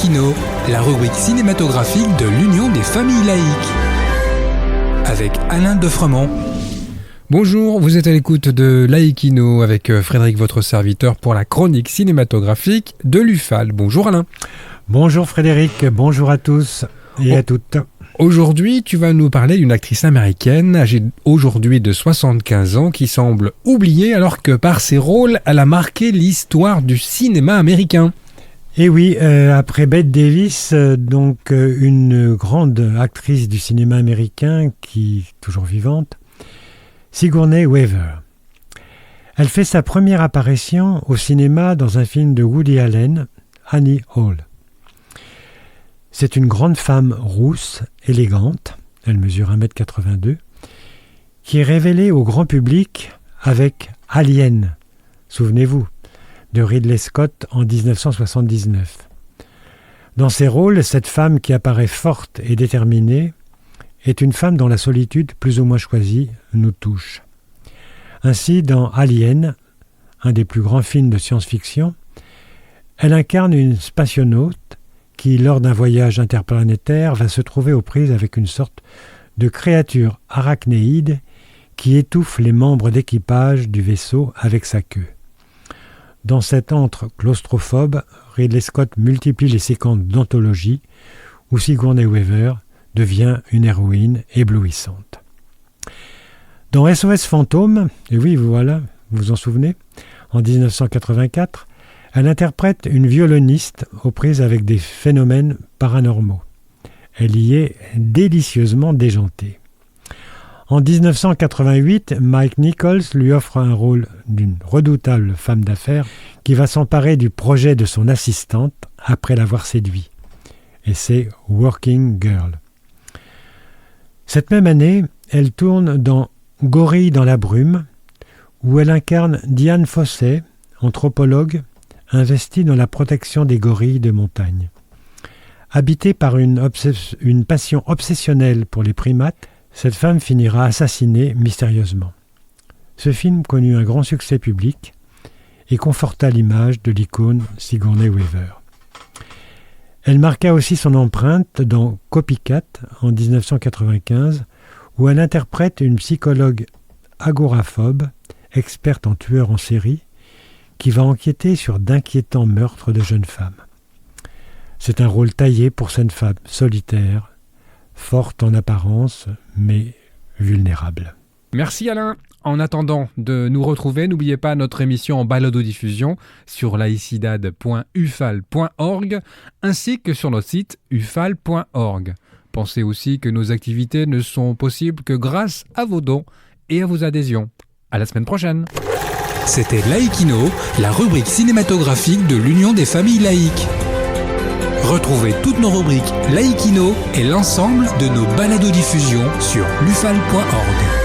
Laïkino, la rubrique cinématographique de l'Union des familles laïques. Avec Alain Defremont. Bonjour, vous êtes à l'écoute de Laïkino avec Frédéric, votre serviteur, pour la chronique cinématographique de l'UFAL. Bonjour Alain. Bonjour Frédéric, bonjour à tous et à toutes. Aujourd'hui, tu vas nous parler d'une actrice américaine âgée aujourd'hui de 75 ans qui semble oubliée alors que par ses rôles, elle a marqué l'histoire du cinéma américain. Et oui, après Bette Davis, une grande actrice du cinéma américain qui est toujours vivante, Sigourney Weaver. Elle fait sa première apparition au cinéma dans un film de Woody Allen, Annie Hall. C'est une grande femme rousse, élégante, elle mesure 1m82, qui est révélée au grand public avec Alien, souvenez-vous, de Ridley Scott en 1979. Dans ses rôles, cette femme qui apparaît forte et déterminée est une femme dont la solitude, plus ou moins choisie, nous touche. Ainsi, dans Alien, un des plus grands films de science-fiction, elle incarne une spationaute qui, lors d'un voyage interplanétaire, va se trouver aux prises avec une sorte de créature arachnéide qui étouffe les membres d'équipage du vaisseau avec sa queue. Dans cet antre claustrophobe, Ridley Scott multiplie les séquences d'anthologie où Sigourney Weaver devient une héroïne éblouissante. Dans SOS Fantôme, et oui, voilà, vous vous en souvenez, en 1984, elle interprète une violoniste aux prises avec des phénomènes paranormaux. Elle y est délicieusement déjantée. En 1988, Mike Nichols lui offre un rôle d'une redoutable femme d'affaires qui va s'emparer du projet de son assistante après l'avoir séduit. Et c'est Working Girl. Cette même année, elle tourne dans Gorille dans la brume, où elle incarne Diane Fossey, anthropologue, investie dans la protection des gorilles de montagne. Habitée par une passion obsessionnelle pour les primates, cette femme finira assassinée mystérieusement. Ce film connut un grand succès public et conforta l'image de l'icône Sigourney Weaver. Elle marqua aussi son empreinte dans Copycat en 1995, où elle interprète une psychologue agoraphobe, experte en tueurs en série, qui va enquêter sur d'inquiétants meurtres de jeunes femmes. C'est un rôle taillé pour cette femme solitaire, forte en apparence, mais vulnérable. Merci Alain. En attendant de nous retrouver, n'oubliez pas notre émission en balado-diffusion sur laicidad.ufal.org ainsi que sur notre site ufal.org. Pensez aussi que nos activités ne sont possibles que grâce à vos dons et à vos adhésions. À la semaine prochaine. C'était Laïkino, la rubrique cinématographique de l'Union des familles laïques. Retrouvez toutes nos rubriques Laïkino et l'ensemble de nos balados-diffusions sur lufal.org.